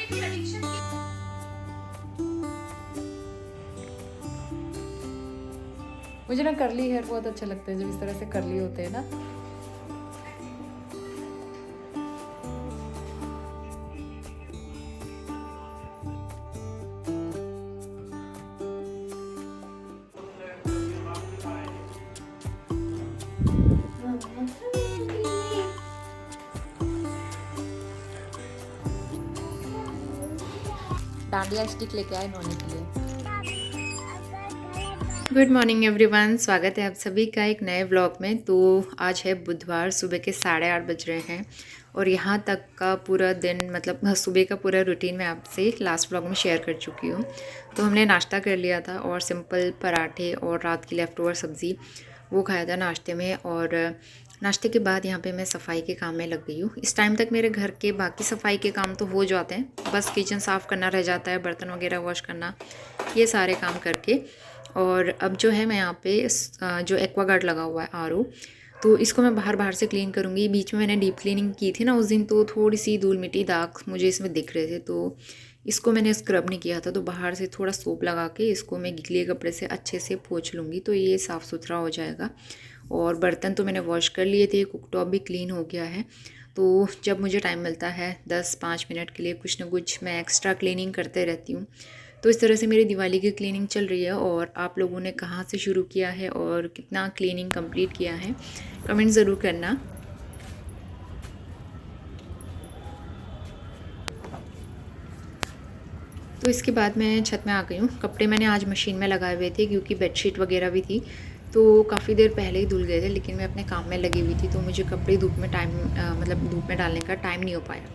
मुझे ना curly hair बहुत अच्छा लगता है, जब इस तरह से कर्ली होते हैं ना। डांडिया स्टिक लेके आए नोनी के लिए। गुड मॉर्निंग एवरीवन, स्वागत है आप सभी का एक नए व्लॉग में। तो आज है बुधवार, सुबह के 8:30 बज रहे हैं और यहाँ तक का पूरा दिन, मतलब सुबह का पूरा रूटीन मैं आपसे लास्ट व्लॉग में शेयर कर चुकी हूँ। तो हमने नाश्ता कर लिया था और सिंपल पराठे और रात की लेफ़्ट ओवर सब्ज़ी वो खाया था नाश्ते में। और नाश्ते के बाद यहाँ पे मैं सफाई के काम में लग गई हूँ। इस टाइम तक मेरे घर के बाकी सफाई के काम तो हो जाते हैं, बस किचन साफ़ करना रह जाता है, बर्तन वगैरह वॉश करना, ये सारे काम करके। और अब जो है मैं यहाँ पे जो एक्वागार्ड लगा हुआ है आरओ, तो इसको मैं बाहर से क्लीन करूँगी। बीच में मैंने डीप क्लीनिंग की थी ना उस दिन, तो थोड़ी सी धूल मिट्टी दाग मुझे इसमें दिख रहे थे, तो इसको मैंने स्क्रब नहीं किया था। तो बाहर से थोड़ा सोप लगा के इसको मैं गीले कपड़े से अच्छे से पोंछ लूँगी, तो ये साफ़ सुथरा हो जाएगा। और बर्तन तो मैंने वॉश कर लिए थे, कुकटॉप भी क्लीन हो गया है। तो जब मुझे टाइम मिलता है 10-5 मिनट के लिए कुछ ना कुछ मैं एक्स्ट्रा क्लीनिंग करते रहती हूँ। तो इस तरह से मेरी दिवाली की क्लीनिंग चल रही है। और आप लोगों ने कहाँ से शुरू किया है और कितना क्लीनिंग कंप्लीट किया है, कमेंट ज़रूर करना। तो इसके बाद मैं छत में आ गई हूँ। कपड़े मैंने आज मशीन में लगाए हुए थे क्योंकि बेडशीट वगैरह भी थी, तो काफ़ी देर पहले ही धुल गए थे, लेकिन मैं अपने काम में लगी हुई थी, तो मुझे कपड़े धूप में मतलब धूप में डालने का टाइम नहीं हो पाया।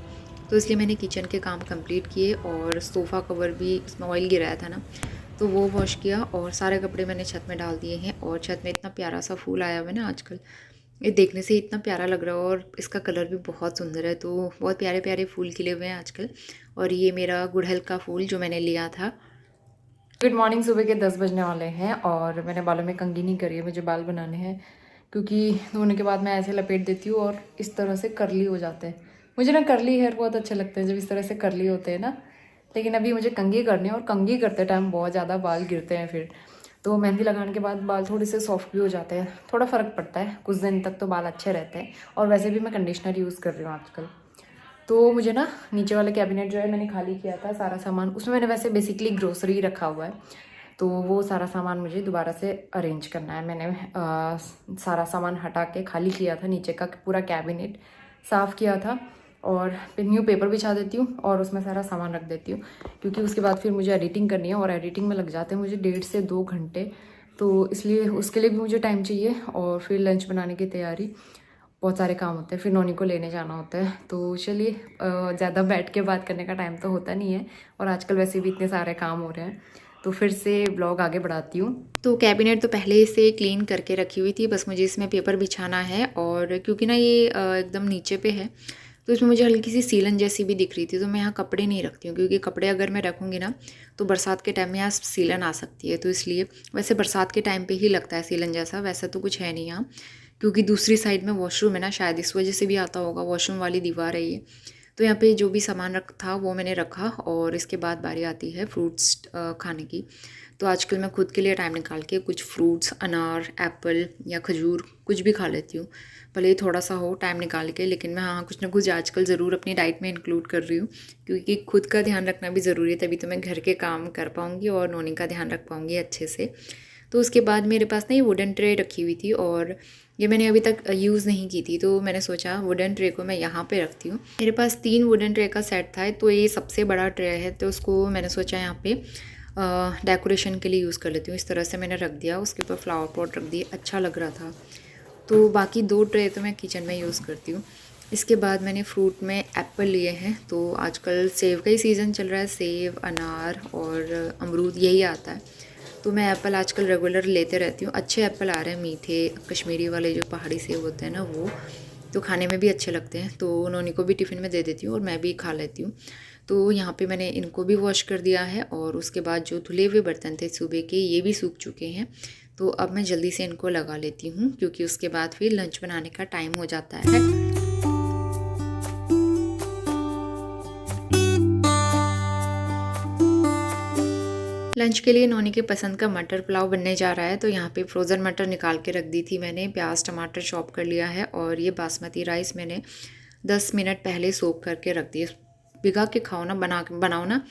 तो इसलिए मैंने किचन के काम कंप्लीट किए और सोफ़ा कवर भी, इसमें ऑयल गिराया था ना, तो वो वॉश किया और सारे कपड़े मैंने छत में डाल दिए हैं। और छत में इतना प्यारा सा फूल आया हुआ है ना आजकल, ये देखने से इतना प्यारा लग रहा है और इसका कलर भी बहुत सुंदर है। तो बहुत प्यारे प्यारे फूल खिले हुए हैं आजकल। और ये मेरा गुड़हल का फूल जो मैंने लिया था। गुड मॉर्निंग, सुबह के 10 बजने वाले हैं और मैंने बालों में कंघी नहीं करी है, मुझे बाल बनाने हैं, क्योंकि धोने के बाद मैं ऐसे लपेट देती हूँ और इस तरह से कर्ली हो जाते हैं। मुझे ना कर्ली हेयर बहुत अच्छे लगते हैं जब इस तरह से कर्ली होते हैं ना, लेकिन अभी मुझे कंघी करनी है और कंघी करते टाइम बहुत ज़्यादा बाल गिरते हैं फिर। तो मेहंदी लगाने के बाद बाल थोड़े से सॉफ्ट भी हो जाते हैं, थोड़ा फ़र्क पड़ता है, कुछ दिन तक तो बाल अच्छे रहते हैं। और वैसे भी मैं कंडीशनर यूज़ कर रही हूँ आजकल। तो मुझे ना नीचे वाला कैबिनेट जो है मैंने खाली किया था सारा सामान, उसमें मैंने वैसे बेसिकली ग्रोसरी रखा हुआ है, तो वो सारा सामान मुझे दोबारा से अरेंज करना है। मैंने सारा सामान हटा के खाली किया था, नीचे का पूरा कैबिनेट साफ़ किया था और फिर न्यू पेपर बिछा देती हूँ और उसमें सारा सामान रख देती हूँ, क्योंकि उसके बाद फिर मुझे एडिटिंग करनी है और एडिटिंग में लग जाते हैं मुझे 1.5 से 2 घंटे, तो इसलिए उसके लिए भी मुझे टाइम चाहिए। और फिर लंच बनाने की तैयारी, बहुत सारे काम होते हैं, फिर नोनी को लेने जाना होता है। तो चलिए, ज़्यादा बैठ के बात करने का टाइम तो होता नहीं है और आजकल वैसे भी इतने सारे काम हो रहे हैं, तो फिर से ब्लॉग आगे बढ़ाती हूँ। तो कैबिनेट तो पहले से क्लीन करके रखी हुई थी, बस मुझे इसमें पेपर बिछाना है। और क्योंकि ना ये एकदम नीचे पे है, तो इसमें मुझे हल्की सी सीलन जैसी भी दिख रही थी, तो मैं यहाँ कपड़े नहीं रखती हूँ, क्योंकि कपड़े अगर मैं रखूँगी ना तो बरसात के टाइम में यहाँ सीलन आ सकती है। तो इसलिए, वैसे बरसात के टाइम पे ही लगता है सीलन जैसा, वैसा तो कुछ है नहीं यहाँ, क्योंकि दूसरी साइड में वॉशरूम है ना, शायद इस वजह से भी आता होगा, वॉशरूम वाली दीवार है ये। तो यहाँ पे जो भी सामान था वो मैंने रखा और इसके बाद बारी आती है फ्रूट्स खाने की। तो आजकल मैं खुद के लिए टाइम निकाल के कुछ फ्रूट्स, अनार, एप्पल या खजूर कुछ भी खा लेती हूँ, भले ही थोड़ा सा हो टाइम निकाल के, लेकिन मैं हाँ कुछ ना कुछ आजकल ज़रूर अपनी डाइट में इंक्लूड कर रही हूँ, क्योंकि खुद का ध्यान रखना भी ज़रूरी है, तभी तो मैं घर के काम कर पाऊँगी और नोनी का ध्यान रख पाऊँगी अच्छे से। तो उसके बाद मेरे पास ना ये वुडन ट्रे रखी हुई थी और ये मैंने अभी तक यूज़ नहीं की थी, तो मैंने सोचा वुडन ट्रे को मैं यहाँ पे रखती हूँ। मेरे पास 3 वुडन ट्रे का सेट था, तो ये सबसे बड़ा ट्रे है, तो उसको मैंने सोचा यहाँ पे डेकोरेशन के लिए यूज़ कर लेती हूँ। इस तरह से मैंने रख दिया, उसके ऊपर फ्लावर पॉट रख दिए, अच्छा लग रहा था। तो बाकी 2 ट्रे तो मैं किचन में यूज़ करती हूँ। इसके बाद मैंने फ्रूट में एप्पल लिए हैं, तो आजकल सेब का ही सीज़न चल रहा है, सेब, अनार और अमरूद यही आता है, तो मैं एप्पल आजकल रेगुलर लेते रहती हूँ। अच्छे एप्पल आ रहे हैं, मीठे कश्मीरी वाले जो पहाड़ी सेब होते हैं ना, वो तो खाने में भी अच्छे लगते हैं, तो नोनी को भी टिफ़िन में दे देती हूँ और मैं भी खा लेती हूँ। तो यहाँ पे मैंने इनको भी वॉश कर दिया है और उसके बाद जो धुले हुए बर्तन थे सुबह के, ये भी सूख चुके हैं। तो अब मैं जल्दी से इनको लगा लेती हूँ, क्योंकि उसके बाद फिर लंच बनाने का टाइम हो जाता है। लंच के लिए नोनी के पसंद का मटर पुलाव बनने जा रहा है। तो यहाँ पे फ्रोज़न मटर निकाल के रख दी थी मैंने, प्याज टमाटर चॉप कर लिया है और ये बासमती राइस मैंने 10 मिनट पहले सोक करके रख दिए। भिगा के खाओ ना, बनाओ ना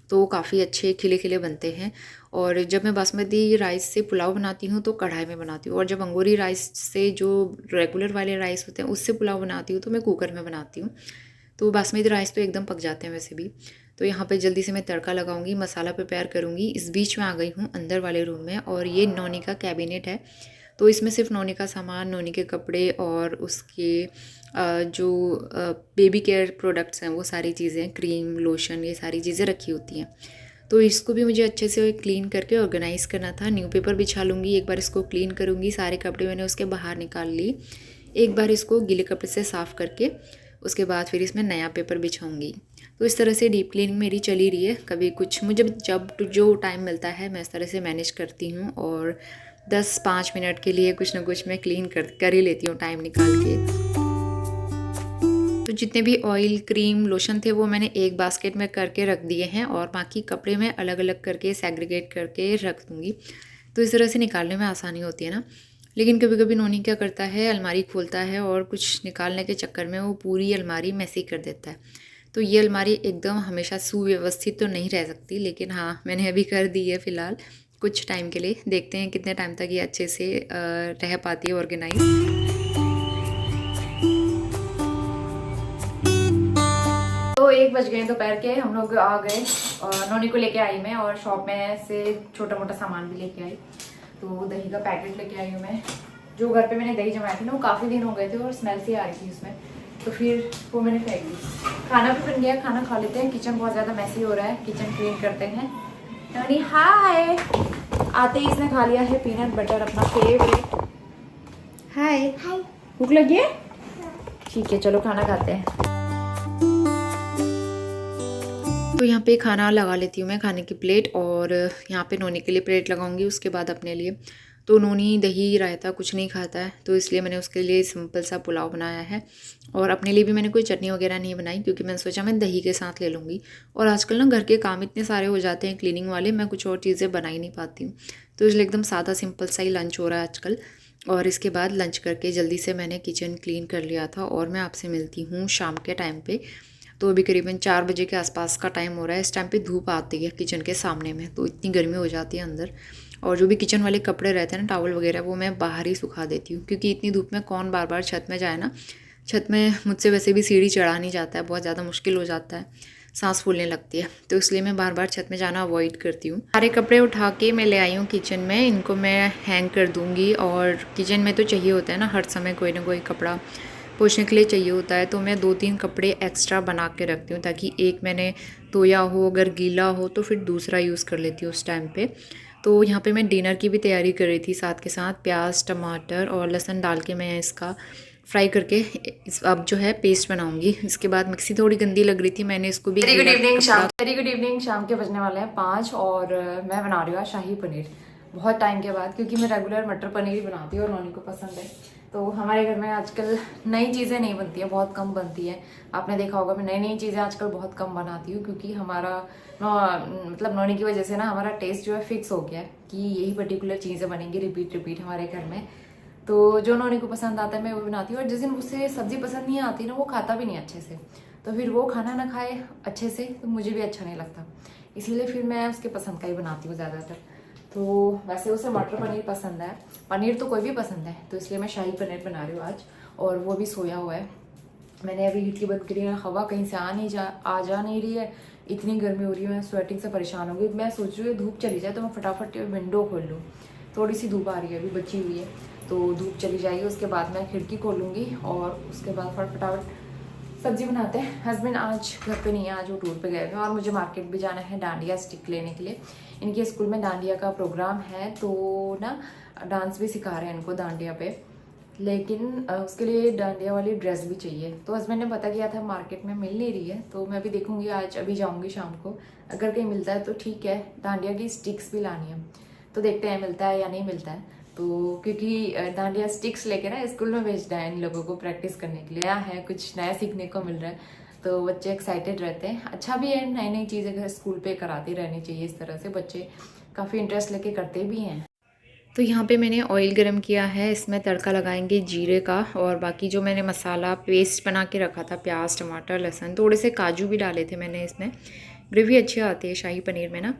तो काफ़ी अच्छे खिले खिले बनते हैं। और जब मैं बासमती राइस से पुलाव बनाती हूँ तो कढ़ाई में बनाती हूँ, और जब अंगूरी राइस से जो रेगुलर वाले राइस होते हैं उससे पुलाव बनाती हूँ तो मैं कुकर में बनाती हूँ। तो बासमती राइस तो एकदम पक जाते हैं वैसे भी। तो यहाँ पे जल्दी से मैं तड़का लगाऊंगी, मसाला प्रिपेयर करूँगी। इस बीच में आ गई हूँ अंदर वाले रूम में, और ये नोनी का कैबिनेट है। तो इसमें सिर्फ नोनी का सामान, नोनी के कपड़े और उसके जो बेबी केयर प्रोडक्ट्स हैं वो सारी चीज़ें, क्रीम लोशन, ये सारी चीज़ें रखी होती हैं। तो इसको भी मुझे अच्छे से क्लीन करके ऑर्गेनाइज़ करना था। न्यू पेपर बिछा लूँगी, एक बार इसको क्लीन करूँगी, सारे कपड़े मैंने उसके बाहर निकाल ली, एक बार इसको गीले कपड़े से साफ़ करके उसके बाद फिर इसमें नया पेपर बिछाऊँगी। तो इस तरह से डीप क्लीनिंग मेरी चली रही है। कभी कुछ मुझे जब जो टाइम मिलता है मैं इस तरह से मैनेज करती हूँ, और 10-5 मिनट के लिए कुछ ना कुछ मैं क्लीन कर ही लेती हूँ टाइम निकाल के। तो जितने भी ऑयल क्रीम लोशन थे वो मैंने एक बास्केट में करके रख दिए हैं, और बाकी कपड़े मैं अलग अलग करके सेग्रीगेट करके रख दूँगी। तो इस तरह से निकालने में आसानी होती है ना। लेकिन कभी कभी नोनी क्या करता है, अलमारी खोलता है और कुछ निकालने के चक्कर में वो पूरी अलमारी मैसी कर देता है। तो ये अलमारी एकदम हमेशा सुव्यवस्थित तो नहीं रह सकती, लेकिन हाँ मैंने अभी कर दी है फ़िलहाल कुछ टाइम के लिए। देखते हैं कितने टाइम तक ये अच्छे से रह पाती है ऑर्गेनाइज। तो 1 बज गए दोपहर के, हम लोग आ गए और नोनी को लेके आई मैं, और शॉप में से छोटा मोटा सामान भी लेके आई। तो दही का पैकेट लेके आई हूँ मैं। जो घर पे मैंने दही जमाई थी ना वो काफ़ी दिन हो गए थे और स्मेल सी आ रही थी उसमें, तो फिर वो मैंने फेंक दी। खाना भी बन गया, खाना खा लेते हैं। किचन बहुत ज़्यादा मैसी हो रहा है, किचन क्लीन करते हैं। नोनी हाय, आते ही इसने खा लिया है पीनट बटर, अपना फेवरेट। हाय, भूख लगी है? ठीक है चलो खाना खाते हैं। तो यहाँ पे खाना लगा लेती हूँ मैं, खाने की प्लेट, और यहाँ पे नोनी के लिए प्लेट लगाऊंगी, उसके बाद अपने लिए। तो नोनी दही रायता कुछ नहीं खाता है, तो इसलिए मैंने उसके लिए सिंपल सा पुलाव बनाया है, और अपने लिए भी मैंने कोई चटनी वगैरह नहीं बनाई, क्योंकि मैंने सोचा मैं दही के साथ ले लूँगी। और आजकल ना घर के काम इतने सारे हो जाते हैं क्लीनिंग वाले, मैं कुछ और चीज़ें बना ही नहीं पाती हूँ। तो इसलिए एकदम सादा सिंपल सा ही लंच हो रहा है आजकल। और इसके बाद लंच करके जल्दी से मैंने किचन क्लीन कर लिया था, और मैं आपसे मिलती हूँ शाम के टाइम पे। तो अभी करीबन 4 बजे के आसपास का टाइम हो रहा है। इस टाइम पे धूप आती है किचन के सामने में, तो इतनी गर्मी हो जाती है अंदर। और जो भी किचन वाले कपड़े रहते हैं ना, टॉवल वगैरह, वो मैं बाहर ही सुखा देती हूँ, क्योंकि इतनी धूप में कौन बार बार छत में जाए ना। छत में मुझसे वैसे भी सीढ़ी चढ़ा नहीं जाता है, बहुत ज़्यादा मुश्किल हो जाता है, सांस फूलने लगती है। तो इसलिए मैं बार बार छत में जाना अवॉइड करती हूँ। सारे कपड़े उठा के मैं ले आई हूँ किचन में, इनको मैं हैंग कर दूँगी। और किचन में तो चाहिए होता है ना हर समय कोई ना कोई कपड़ा पोंछने के लिए चाहिए होता है, तो मैं 2-3 कपड़े एक्स्ट्रा बना के रखती हूँ, ताकि एक मैंने धोया हो, अगर गीला हो तो फिर दूसरा यूज़ कर लेती हूँ उस टाइम पे। तो यहाँ पे मैं डिनर की भी तैयारी कर रही थी, साथ के साथ प्याज टमाटर और लहसुन डाल के मैं इसका फ्राई करके अब जो है पेस्ट बनाऊंगी। इसके बाद मिक्सी थोड़ी गंदी लग रही थी, मैंने इसको भी वेरी गुड इवनिंग शाम के बजने वाले हैं 5, और मैं बना रही हूँ शाही पनीर बहुत टाइम के बाद, क्योंकि मैं रेगुलर मटर पनीर ही बनाती हूँ और नोनी को पसंद है। तो हमारे घर में आजकल नई चीज़ें नहीं बनती है, बहुत कम बनती है। आपने देखा होगा मैं नई नई चीज़ें आजकल बहुत कम बनाती हूँ, क्योंकि हमारा मतलब नोनी की वजह से ना हमारा टेस्ट जो है फिक्स हो गया है कि यही पर्टिकुलर चीज़ें बनेंगी रिपीट हमारे घर में। तो जो नोनी को पसंद आता है मैं वो बनाती हूँ, और जिस दिन उससे सब्जी पसंद नहीं आती ना, वो खाता भी नहीं अच्छे से, तो फिर वो खाना ना खाए अच्छे से तो मुझे भी अच्छा नहीं लगता। इसीलिए फिर मैं उसके पसंद का ही बनाती हूँ ज़्यादातर। तो वैसे उसे मटर पनीर पसंद है, पनीर तो कोई भी पसंद है, तो इसलिए मैं शाही पनीर बना रही हूँ आज, और वो भी सोया हुआ है। मैंने अभी खिड़की बंद करी है, हवा कहीं से आ जा नहीं रही है, इतनी गर्मी हो रही है, मैं स्वेटिंग से परेशान हो गई। मैं सोच रही हूँ धूप चली जाए तो मैं फटाफट विंडो खोल लूँ, थोड़ी सी धूप आ रही है अभी बची हुई है, तो धूप चली जाएगी उसके बाद मैं खिड़की खोलूँगी, और उसके बाद फटाफट सब्जी बनाते हैं। हस्बैंड आज घर पे नहीं है, आज वो टूर पे गए हैं, और मुझे मार्केट भी जाना है डांडिया स्टिक लेने के लिए। इनके स्कूल में डांडिया का प्रोग्राम है, तो ना डांस भी सिखा रहे हैं इनको डांडिया पे, लेकिन उसके लिए डांडिया वाली ड्रेस भी चाहिए। तो हस्बैंड ने पता किया था मार्केट में मिल नहीं रही है, तो मैं भी देखूंगी आज, अभी जाऊंगी शाम को, अगर कहीं मिलता है तो ठीक है। डांडिया की स्टिक्स भी लानी है, तो देखते हैं मिलता है या नहीं मिलता है। तो क्योंकि डांडिया स्टिक्स लेके ना स्कूल में भेजना है इन लोगों को प्रैक्टिस करने के लिए, नया है, कुछ नया सीखने को मिल रहा है, तो बच्चे एक्साइटेड रहते हैं। अच्छा भी है, नई नई चीज़ें घर स्कूल पे कराती रहनी चाहिए, इस तरह से बच्चे काफ़ी इंटरेस्ट लेके करते भी हैं। तो यहाँ पे मैंने ऑयल गरम किया है, इसमें तड़का लगाएंगे जीरे का, और बाकी जो मैंने मसाला पेस्ट बना के रखा था, प्याज टमाटर लहसुन, थोड़े से काजू भी डाले थे मैंने। इसमें ग्रेवी अच्छी आती है शाही पनीर में ना,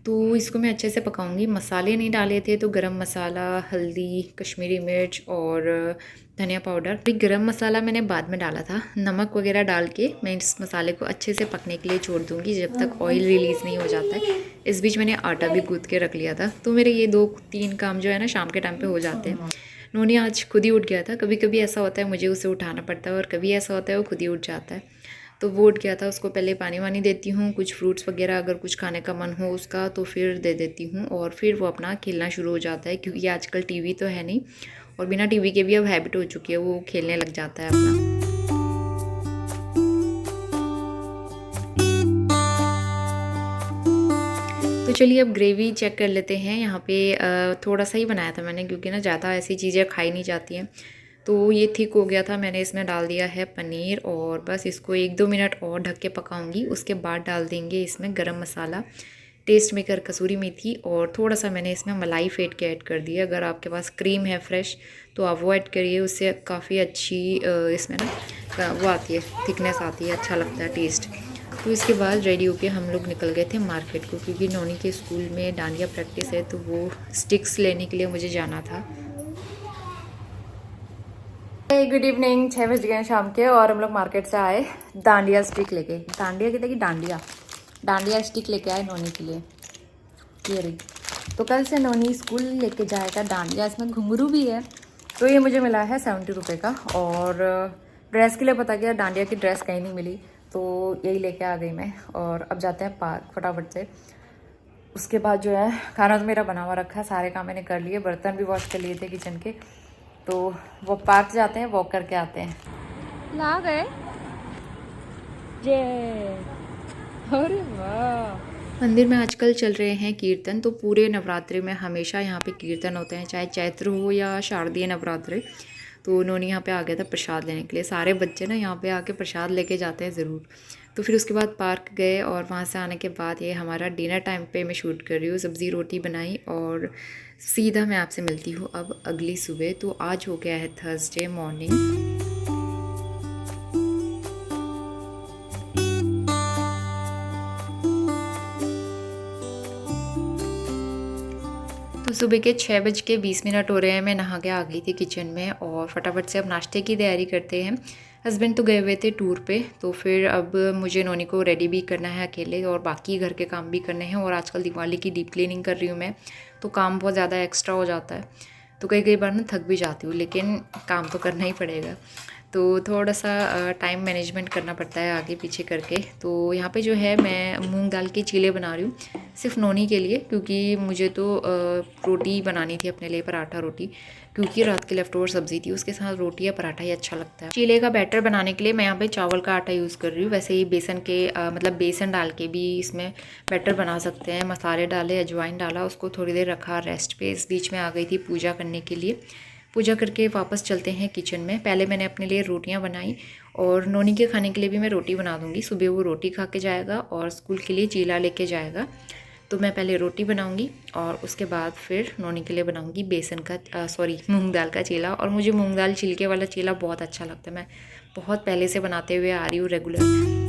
तो इसको मैं अच्छे से पकाऊंगी। मसाले नहीं डाले थे तो गरम मसाला, हल्दी, कश्मीरी मिर्च और धनिया पाउडर। फिर गरम मसाला मैंने बाद में डाला था। नमक वगैरह डाल के मैं इस मसाले को अच्छे से पकने के लिए छोड़ दूँगी जब तक ऑयल रिलीज़ नहीं हो जाता है। इस बीच मैंने आटा भी गूँथ के रख लिया था, तो मेरे ये 2-3 काम जो है ना शाम के टाइम पे हो जाते हैं। नोनी आज खुद ही उठ गया था। कभी कभी ऐसा होता है मुझे उसे उठाना पड़ता है, और कभी ऐसा होता है वो खुद ही उठ जाता है। तो वो उठ गया था, उसको पहले पानी वानी देती हूँ, कुछ फ्रूट्स वगैरह अगर कुछ खाने का मन हो उसका तो फिर दे देती हूँ, और फिर वो अपना खेलना शुरू हो जाता है, क्योंकि आजकल टीवी तो है नहीं, और बिना टीवी के भी अब हैबिट हो चुकी है, वो खेलने लग जाता है अपना। तो चलिए अब ग्रेवी चेक कर लेते हैं। यहाँ पे थोड़ा सा ही बनाया था मैंने, क्योंकि ना ज़्यादा ऐसी चीज़ें खाई नहीं जाती हैं। तो ये थिक हो गया था, मैंने इसमें डाल दिया है पनीर, और बस इसको 1-2 मिनट और ढक के पकाऊंगी। उसके बाद डाल देंगे इसमें गरम मसाला, टेस्ट मेकर, कसूरी मेथी, और थोड़ा सा मैंने इसमें मलाई फेंट के ऐड कर दिया। अगर आपके पास क्रीम है फ्रेश तो आप वो ऐड करिए, उससे काफ़ी अच्छी इसमें ना वो आती है, थिकनेस आती है, अच्छा लगता है टेस्ट। तो इसके बाद रेडी होके हम लोग निकल गए थे मार्केट को, क्योंकि नोनी के स्कूल में डांडिया प्रैक्टिस है, तो वो स्टिक्स लेने के लिए मुझे जाना था। गुड इवनिंग, 6 बज गए शाम के, और हम लोग मार्केट से आए डांडिया स्टिक लेके। डांडिया कहते कि डांडिया स्टिक लेके आए नोनी के लिए। ये रही। तो कल से नोनी स्कूल लेके जाएगा डांडिया। इसमें घुंघरू भी है। तो ये मुझे मिला है 70 रुपये का, और ड्रेस के लिए पता किया डांडिया की ड्रेस कहीं नहीं मिली, तो यही लेके आ गई मैं। और अब जाते हैं पार्क फटाफट से। उसके बाद जो है खाना तो मेरा बना हुआ रखा है, सारे काम मैंने कर लिए, बर्तन भी वॉश कर लिए थे किचन के। तो वो पार्क जाते हैं, वॉक करके आते हैं। ला गए अरे वाह। मंदिर में आजकल चल रहे हैं कीर्तन, तो पूरे नवरात्रि में हमेशा यहाँ पे कीर्तन होते हैं, चाहे चैत्र हो या शारदीय नवरात्रि। तो उन्होंने यहाँ पे आ गया था प्रसाद लेने के लिए। सारे बच्चे ना यहाँ पे आके प्रसाद लेके जाते हैं ज़रूर। तो फिर उसके बाद पार्क गए, और वहाँ से आने के बाद ये हमारा डिनर टाइम पे मैं शूट कर रही हूँ। सब्ज़ी रोटी बनाई, और सीधा मैं आपसे मिलती हूँ अब अगली सुबह। तो आज हो गया है थर्सडे मॉर्निंग। तो सुबह के 6:20 हो रहे हैं। मैं नहा के आ गई थी किचन में, और फटाफट से अब नाश्ते की तैयारी करते हैं। हस्बैंड तो गए हुए थे टूर पे, तो फिर अब मुझे नोनी को रेडी भी करना है अकेले, और बाकी घर के काम भी करने हैं। और आजकल दिवाली की डीप क्लीनिंग कर रही हूँ मैं, तो काम बहुत ज़्यादा एक्स्ट्रा हो जाता है। तो कई बार ना थक भी जाती हूँ, लेकिन काम तो करना ही पड़ेगा। तो थोड़ा सा टाइम मैनेजमेंट करना पड़ता है आगे पीछे करके। तो यहाँ पे जो है मैं मूंग दाल के चीले बना रही हूँ, सिर्फ नोनी के लिए, क्योंकि मुझे तो रोटी बनानी थी अपने लिए, पराठा रोटी, क्योंकि रात की लेफ्ट ओवर सब्ज़ी थी, उसके साथ रोटी या पराठा ही अच्छा लगता है। चीले का बैटर बनाने के लिए मैं यहाँ पे चावल का आटा यूज़ कर रही हूँ। वैसे ही बेसन के मतलब बेसन डाल के भी इसमें बैटर बना सकते हैं। मसाले डाले, अजवाइन डाला, उसको थोड़ी देर रखा रेस्ट पे। इस बीच में आ गई थी पूजा करने के लिए। पूजा करके वापस चलते हैं किचन में। पहले मैंने अपने लिए रोटियां बनाई, और नोनी के खाने के लिए भी मैं रोटी बना दूंगी। सुबह वो रोटी खा के जाएगा, और स्कूल के लिए चीला लेके जाएगा। तो मैं पहले रोटी बनाऊंगी, और उसके बाद फिर नोनी के लिए बनाऊंगी मूंग दाल का चीला। और मुझे मूंग दाल छिलके वाला चीला बहुत अच्छा लगता है। मैं बहुत पहले से बनाते हुए आ रही हूँ रेगुलर।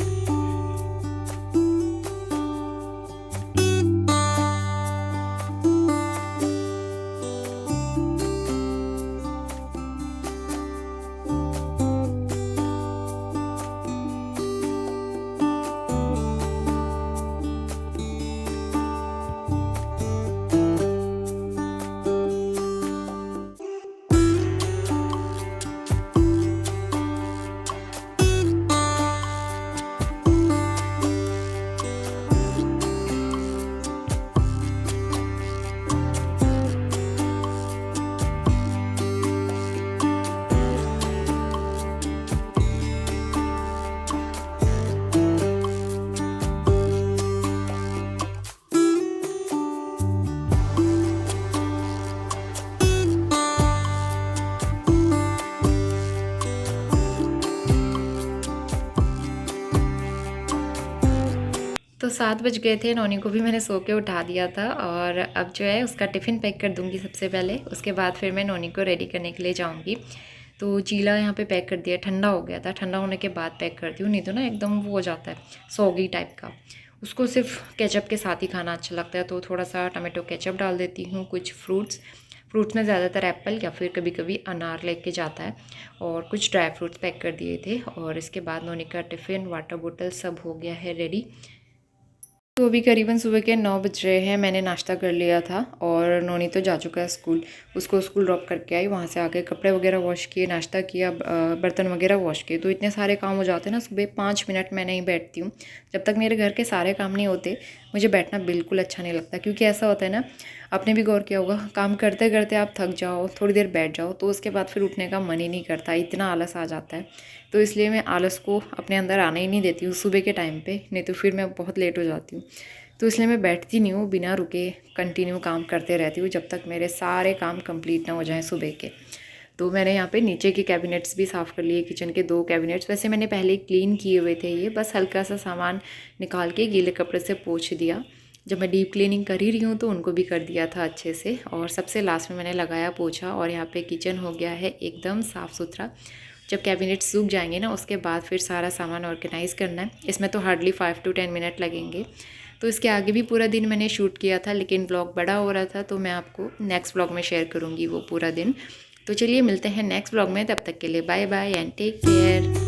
तो 7 बज गए थे, नोनी को भी मैंने सो के उठा दिया था और अब जो है उसका टिफ़िन पैक कर दूँगी सबसे पहले, उसके बाद फिर मैं नोनी को रेडी करने के लिए जाऊँगी। तो चीला यहाँ पे पैक कर दिया, ठंडा हो गया था, ठंडा होने के बाद पैक करती हूँ, नहीं तो ना एकदम वो हो जाता है सौगी टाइप का। उसको सिर्फ केचप के साथ ही खाना अच्छा लगता है, तो थोड़ा सा टमाटो केचप डाल देती हूँ, कुछ फ्रूट्स में ज़्यादातर एप्पल या फिर कभी कभी अनार लेके जाता है, और कुछ ड्राई फ्रूट्स पैक कर दिए थे। और इसके बाद नोनी का टिफ़िन, वाटर बोतल सब हो गया है रेडी। तो अभी करीबन सुबह के 9 बज रहे हैं, मैंने नाश्ता कर लिया था और नोनी तो जा चुका है स्कूल, उसको स्कूल ड्रॉप करके आई, वहाँ से आके कपड़े वगैरह वॉश किए, नाश्ता किया, बर्तन वगैरह वॉश किए। तो इतने सारे काम हो जाते हैं ना सुबह, 5 मिनट मैं नहीं बैठती हूँ जब तक मेरे घर के सारे काम नहीं होते। मुझे बैठना बिल्कुल अच्छा नहीं लगता, क्योंकि ऐसा होता है ना, आपने भी गौर किया होगा, काम करते करते आप थक जाओ, थोड़ी देर बैठ जाओ तो उसके बाद फिर उठने का मन ही नहीं करता, इतना आलस आ जाता है। तो इसलिए मैं आलस को अपने अंदर आने ही नहीं देती हूँ सुबह के टाइम पे, नहीं तो फिर मैं बहुत लेट हो जाती हूँ। तो इसलिए मैं बैठती नहीं हूँ, बिना रुके कंटिन्यू काम करते रहती हूँ जब तक मेरे सारे काम कंप्लीट ना हो जाएं सुबह के। तो मैंने यहाँ पे नीचे के कैबिनेट्स भी साफ़ कर लिए, किचन के 2 कैबिनेट्स वैसे मैंने पहले ही क्लीन किए हुए थे, ये बस हल्का सा सामान निकाल के गीले कपड़े से पोंछ दिया। जब मैं डीप क्लीनिंग कर ही रही हूँ तो उनको भी कर दिया था अच्छे से, और सबसे लास्ट में मैंने लगाया पोछा। और यहाँ पे किचन हो गया है एकदम साफ़ सुथरा। जब कैबिनेट सूख जाएंगे ना, उसके बाद फिर सारा सामान ऑर्गेनाइज़ करना है। इसमें तो हार्डली 5 to 10 मिनट लगेंगे। तो इसके आगे भी पूरा दिन मैंने शूट किया था, लेकिन ब्लॉग बड़ा हो रहा था, तो मैं आपको नेक्स्ट ब्लॉग में शेयर करूँगी वो पूरा दिन। तो चलिए मिलते हैं नेक्स्ट ब्लॉग में, तब तक के लिए bye bye and take care.